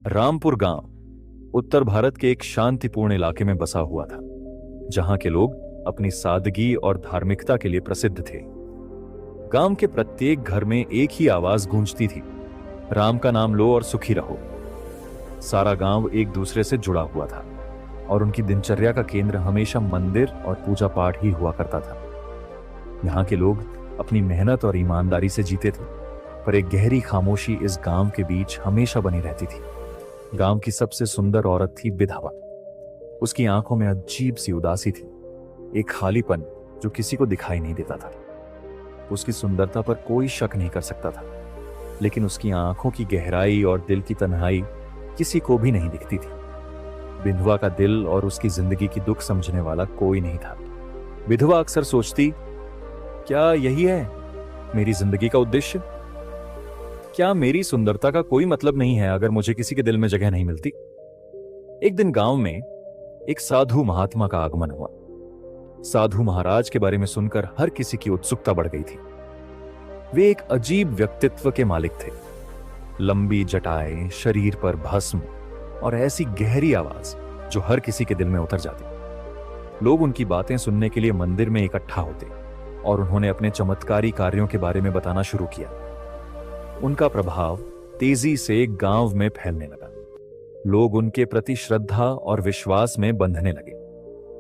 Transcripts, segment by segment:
रामपुर गांव उत्तर भारत के एक शांतिपूर्ण इलाके में बसा हुआ था, जहां के लोग अपनी सादगी और धार्मिकता के लिए प्रसिद्ध थे। गांव के प्रत्येक घर में एक ही आवाज गूंजती थी, राम का नाम लो और सुखी रहो। सारा गांव एक दूसरे से जुड़ा हुआ था और उनकी दिनचर्या का केंद्र हमेशा मंदिर और पूजा पाठ ही हुआ करता था। यहाँ के लोग अपनी मेहनत और ईमानदारी से जीते थे, पर एक गहरी खामोशी इस गांव के बीच हमेशा बनी रहती थी। गांव की सबसे सुंदर औरत थी विधवा। उसकी आंखों में अजीब सी उदासी थी, एक खालीपन जो किसी को दिखाई नहीं देता था। उसकी सुंदरता पर कोई शक नहीं कर सकता था, लेकिन उसकी आंखों की गहराई और दिल की तन्हाई किसी को भी नहीं दिखती थी। विधवा का दिल और उसकी जिंदगी की दुख समझने वाला कोई नहीं था। विधवा अक्सर सोचती, क्या यही है मेरी जिंदगी का उद्देश्य? क्या मेरी सुंदरता का कोई मतलब नहीं है अगर मुझे किसी के दिल में जगह नहीं मिलती? एक दिन गांव में एक साधु महात्मा का आगमन हुआ। साधु महाराज के बारे में सुनकर हर किसी की उत्सुकता बढ़ गई थी। वे एक अजीब व्यक्तित्व के मालिक थे। लंबी जटाएं, शरीर पर भस्म और ऐसी गहरी आवाज जो हर किसी के दिल में उतर जाती। लोग उनकी बातें सुनने के लिए मंदिर में इकट्ठा होते और उन्होंने अपने चमत्कारी कार्यों के बारे में बताना शुरू किया। उनका प्रभाव तेजी से गांव में फैलने लगा। लोग उनके प्रति श्रद्धा और विश्वास में बंधने लगे।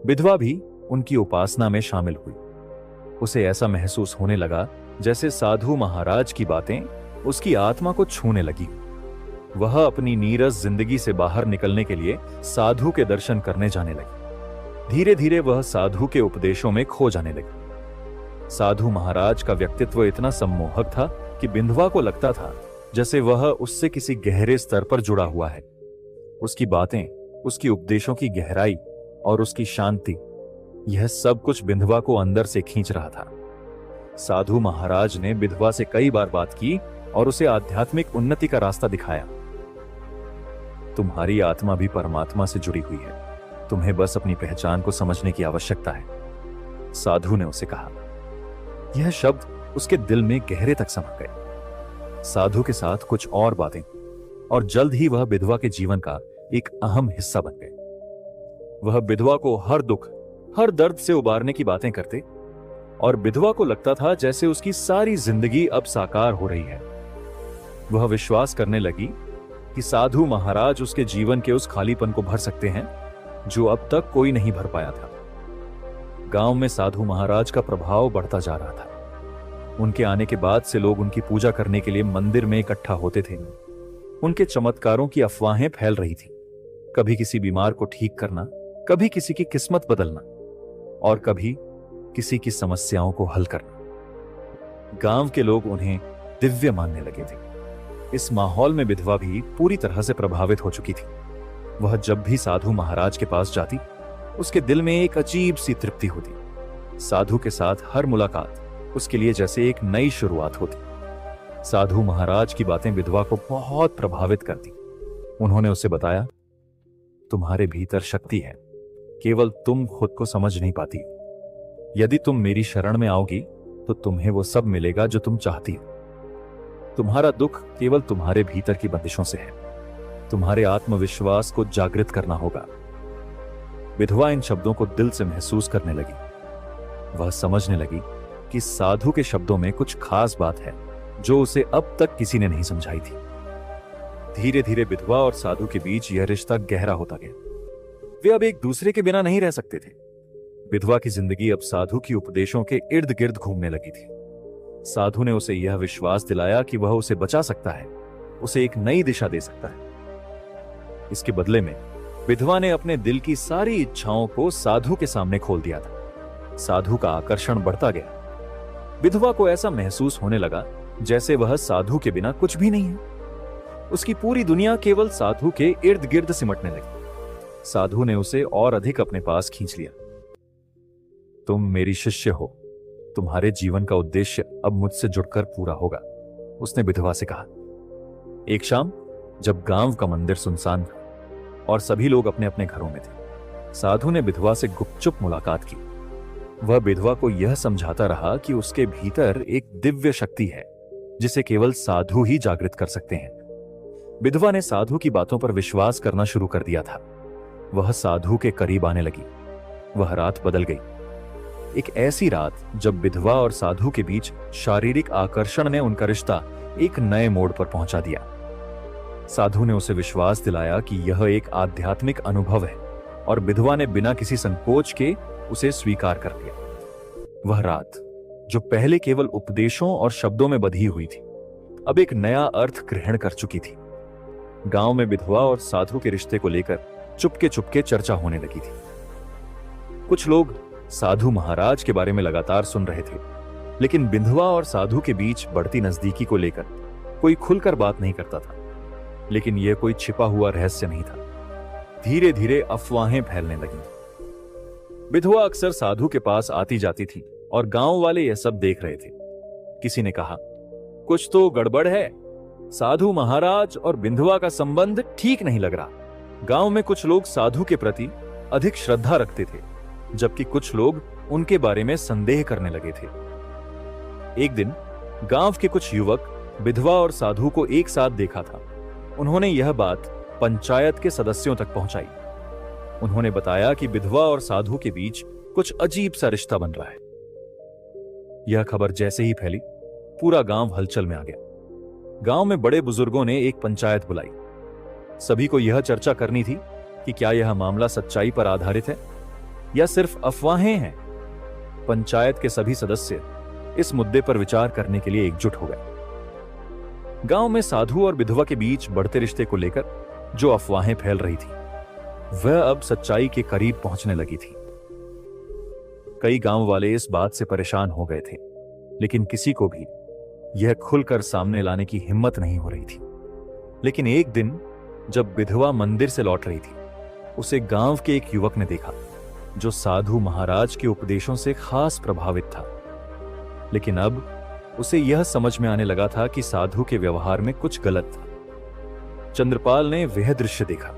विधवा भी उनकी उपासना में शामिल हुई। उसे ऐसा महसूस होने लगा जैसे साधु महाराज की बातें उसकी आत्मा को छूने लगी। वह अपनी नीरस जिंदगी से बाहर निकलने के लिए साधु के दर्शन करने जाने लगी। धीरे धीरे वह साधु के उपदेशों में खो जाने लगी। साधु महाराज का व्यक्तित्व इतना सम्मोहक था कि विधवा को लगता था जैसे वह उससे किसी गहरे स्तर पर जुड़ा हुआ है। उसकी बातें, उसकी उपदेशों की गहराई और उसकी शांति, यह सब कुछ विधवा को अंदर से खींच रहा था। साधु महाराज ने विधवा से कई बार बात की और उसे आध्यात्मिक उन्नति का रास्ता दिखाया। तुम्हारी आत्मा भी परमात्मा से जुड़ी हुई है, तुम्हें बस अपनी पहचान को समझने की आवश्यकता है, साधु ने उसे कहा। यह शब्द उसके दिल में गहरे तक समा गए। साधु के साथ कुछ और बातें और जल्द ही वह विधवा के जीवन का एक अहम हिस्सा बन गए। वह विधवा को हर दुख, हर दर्द से उबारने की बातें करते और विधवा को लगता था जैसे उसकी सारी जिंदगी अब साकार हो रही है। वह विश्वास करने लगी कि साधु महाराज उसके जीवन के उस खालीपन को भर सकते हैं जो अब तक कोई नहीं भर पाया था। गांव में साधु महाराज का प्रभाव बढ़ता जा रहा था। उनके आने के बाद से लोग उनकी पूजा करने के लिए मंदिर में इकट्ठा होते थे। उनके चमत्कारों की अफवाहें फैल रही थी। कभी किसी बीमार को ठीक करना, कभी किसी की किस्मत बदलना और कभी किसी की समस्याओं को हल करना। गांव के लोग उन्हें दिव्य मानने लगे थे। इस माहौल में विधवा भी पूरी तरह से प्रभावित हो चुकी थी। वह जब भी साधु महाराज के पास जाती, उसके दिल में एक अजीब सी तृप्ति होती। साधु के साथ हर मुलाकात उसके लिए जैसे एक नई शुरुआत होती। साधु महाराज की बातें विधवा को बहुत प्रभावित करती। उन्होंने उसे बताया, तुम्हारे भीतर शक्ति है, केवल तुम खुद को समझ नहीं पाती। यदि तुम मेरी शरण में आओगी तो तुम्हें वो सब मिलेगा जो तुम चाहती हो। तुम्हारा दुख केवल तुम्हारे भीतर की बंदिशों से है। तुम्हारे आत्मविश्वास को जागृत करना होगा। विधवा इन शब्दों को दिल से महसूस करने लगी। वह समझने लगी कि साधु के शब्दों में कुछ खास बात है जो उसे अब तक किसी ने नहीं समझाई थी। धीरे धीरे विधवा और साधु के बीच यह रिश्ता गहरा होता गया। वे अब एक दूसरे के बिना नहीं रह सकते थे। विधवा की जिंदगी अब साधु की उपदेशों के इर्द गिर्द घूमने लगी थी। साधु ने उसे यह विश्वास दिलाया कि वह उसे बचा सकता है, उसे एक नई दिशा दे सकता है। इसके बदले में विधवा ने अपने दिल की सारी इच्छाओं को साधु के सामने खोल दिया था। साधु का आकर्षण बढ़ता गया। विधवा को ऐसा महसूस होने लगा जैसे वह साधु के बिना कुछ भी नहीं है। उसकी पूरी दुनिया केवल साधु के इर्द गिर्द सिमटने लगी। साधु ने उसे और अधिक अपने पास खींच लिया। तुम मेरी शिष्य हो, तुम्हारे जीवन का उद्देश्य अब मुझसे जुड़कर पूरा होगा, उसने विधवा से कहा। एक शाम जब गांव का मंदिर सुनसान था और सभी लोग अपने अपने घरों में थे, साधु ने विधवा से गुपचुप मुलाकात की। वह विधवा को यह समझाता रहा कि उसके भीतर एक दिव्य शक्ति है जिसे केवल साधु ही जागृत कर सकते हैं। विधवा ने साधु की बातों पर विश्वास करना शुरू कर दिया था। वह साधु के करीब आने लगी। वह रात बदल गई, एक ऐसी रात जब विधवा और साधु के बीच शारीरिक आकर्षण ने उनका रिश्ता एक नए मोड़ पर पहुंचा दिया। साधु ने उसे विश्वास दिलाया कि यह एक आध्यात्मिक अनुभव है और विधवा ने बिना किसी संकोच के उसे स्वीकार कर लिया। वह रात, जो पहले केवल उपदेशों और शब्दों में बंधी हुई थी, अब एक नया अर्थ ग्रहण कर चुकी थी। गांव में विधवा और साधु के रिश्ते को लेकर चुपके चुपके चर्चा होने लगी थी। कुछ लोग साधु महाराज के बारे में लगातार सुन रहे थे, लेकिन विधवा और साधु के बीच बढ़ती नजदीकी को लेकर कोई खुलकर बात नहीं करता था। लेकिन यह कोई छिपा हुआ रहस्य नहीं था। धीरे धीरे अफवाहें फैलने लगी। विधवा अक्सर साधु के पास आती जाती थी और गांव वाले यह सब देख रहे थे। किसी ने कहा, कुछ तो गड़बड़ है, साधु महाराज और विधवा का संबंध ठीक नहीं लग रहा। गांव में कुछ लोग साधु के प्रति अधिक श्रद्धा रखते थे, जबकि कुछ लोग उनके बारे में संदेह करने लगे थे। एक दिन गांव के कुछ युवक विधवा और साधु को एक साथ देखा था। उन्होंने यह बात पंचायत के सदस्यों तक पहुंचाई। उन्होंने बताया कि विधवा और साधु के बीच कुछ अजीब सा रिश्ता बन रहा है। यह खबर जैसे ही फैली, पूरा गांव हलचल में आ गया। गांव में बड़े बुजुर्गों ने एक पंचायत बुलाई। सभी को यह चर्चा करनी थी कि क्या यह मामला सच्चाई पर आधारित है या सिर्फ अफवाहें हैं। पंचायत के सभी सदस्य इस मुद्दे पर विचार करने के लिए एकजुट हो गए। गांव में साधु और विधवा के बीच बढ़ते रिश्ते को लेकर जो अफवाहें फैल रही थी, वह अब सच्चाई के करीब पहुंचने लगी थी। कई गांव वाले इस बात से परेशान हो गए थे, लेकिन किसी को भी यह खुलकर सामने लाने की हिम्मत नहीं हो रही थी। लेकिन एक दिन जब विधवा मंदिर से लौट रही थी, उसे गांव के एक युवक ने देखा जो साधु महाराज के उपदेशों से खास प्रभावित था। लेकिन अब उसे यह समझ में आने लगा था कि साधु के व्यवहार में कुछ गलत था। चंद्रपाल ने वह दृश्य देखा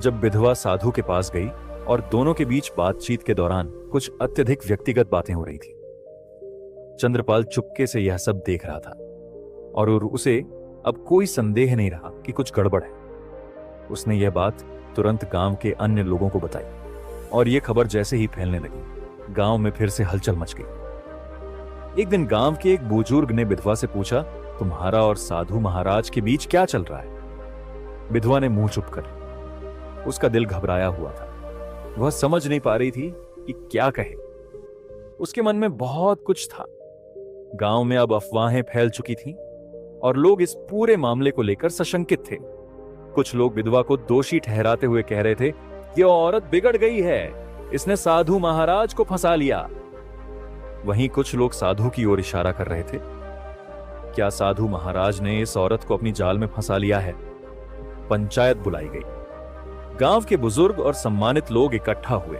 जब विधवा साधु के पास गई और दोनों के बीच बातचीत के दौरान कुछ अत्यधिक व्यक्तिगत बातें हो रही थी। चंद्रपाल चुपके से यह सब देख रहा था और उसे अब कोई संदेह नहीं रहा कि कुछ गड़बड़ है। उसने यह बात तुरंत गांव के अन्य लोगों को बताई और यह खबर जैसे ही फैलने लगी, गांव में फिर से हलचल मच गई। एक दिन गांव के एक बुजुर्ग ने विधवा से पूछा, तुम्हारा और साधु महाराज के बीच क्या चल रहा है? विधवा ने मुंह चुप कर। उसका दिल घबराया हुआ था। वह समझ नहीं पा रही थी कि क्या कहे। उसके मन में बहुत कुछ था। गांव में अब अफवाहें फैल चुकी थीं और लोग इस पूरे मामले को लेकर सशंकित थे। कुछ लोग विधवा को दोषी ठहराते हुए कह रहे थे, यह औरत बिगड़ गई है, इसने साधु महाराज को फंसा लिया। वहीं कुछ लोग साधु की ओर इशारा कर रहे थे, क्या साधु महाराज ने इस औरत को अपनी जाल में फंसा लिया है? पंचायत बुलाई गई। गांव के बुजुर्ग और सम्मानित लोग इकट्ठा हुए।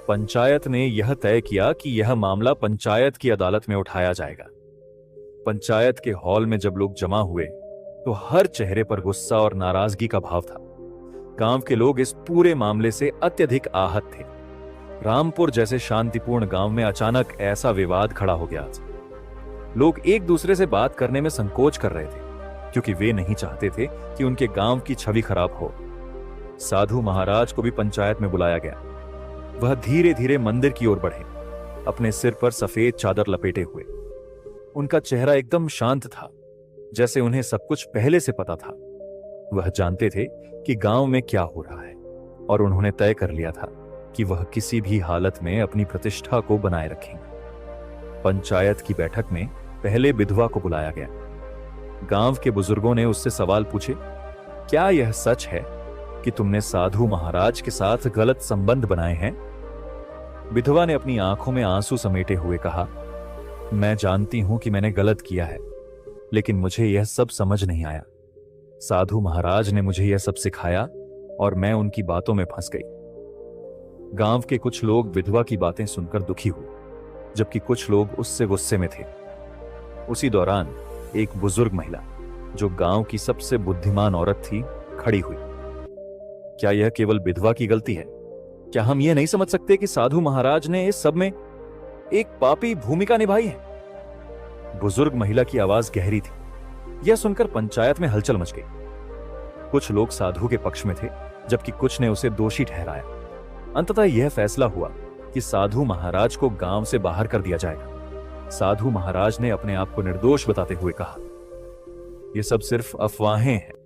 पंचायत ने यह तय किया कि यह मामला पंचायत की अदालत में उठाया जाएगा। पंचायत के हॉल में जब लोग जमा हुए तो हर चेहरे पर गुस्सा और नाराजगी का भाव था। गांव के लोग इस पूरे मामले से अत्यधिक आहत थे। रामपुर जैसे शांतिपूर्ण गांव में अचानक ऐसा विवाद खड़ा हो गया। लोग एक दूसरे से बात करने में संकोच कर रहे थे क्योंकि वे नहीं चाहते थे कि उनके गांव की छवि खराब हो। साधु महाराज को भी पंचायत में बुलाया गया। वह धीरे धीरे मंदिर की ओर बढ़े, अपने सिर पर सफेद चादर लपेटे हुए। उनका चेहरा एकदम शांत था, जैसे उन्हें सब कुछ पहले से पता था। वह जानते थे कि गांव में क्या हो रहा है और उन्होंने तय कर लिया था कि वह किसी भी हालत में अपनी प्रतिष्ठा को बनाए रखेंगे। पंचायत की बैठक में पहले विधवा को बुलाया गया। गांव के बुजुर्गों ने उससे सवाल पूछे, क्या यह सच है कि तुमने साधु महाराज के साथ गलत संबंध बनाए हैं? विधवा ने अपनी आंखों में आंसू समेटे हुए कहा, मैं जानती हूं कि मैंने गलत किया है, लेकिन मुझे यह सब समझ नहीं आया। साधु महाराज ने मुझे यह सब सिखाया और मैं उनकी बातों में फंस गई। गांव के कुछ लोग विधवा की बातें सुनकर दुखी हुए, जबकि कुछ लोग उससे गुस्से में थे। उसी दौरान एक बुजुर्ग महिला, जो गांव की सबसे बुद्धिमान औरत थी, खड़ी हुई। क्या यह केवल विधवा की गलती है? क्या हम यह नहीं समझ सकते कि साधु महाराज ने इस सब में एक पापी भूमिका निभाई है? बुजुर्ग महिला की आवाज गहरी थी। यह सुनकर पंचायत में हलचल मच गई। कुछ लोग साधु के पक्ष में थे, जबकि कुछ ने उसे दोषी ठहराया। अंततः यह फैसला हुआ कि साधु महाराज को गांव से बाहर कर दिया जाएगा। साधु महाराज ने अपने आप को निर्दोष बताते हुए कहा, यह सब सिर्फ अफवाहें हैं।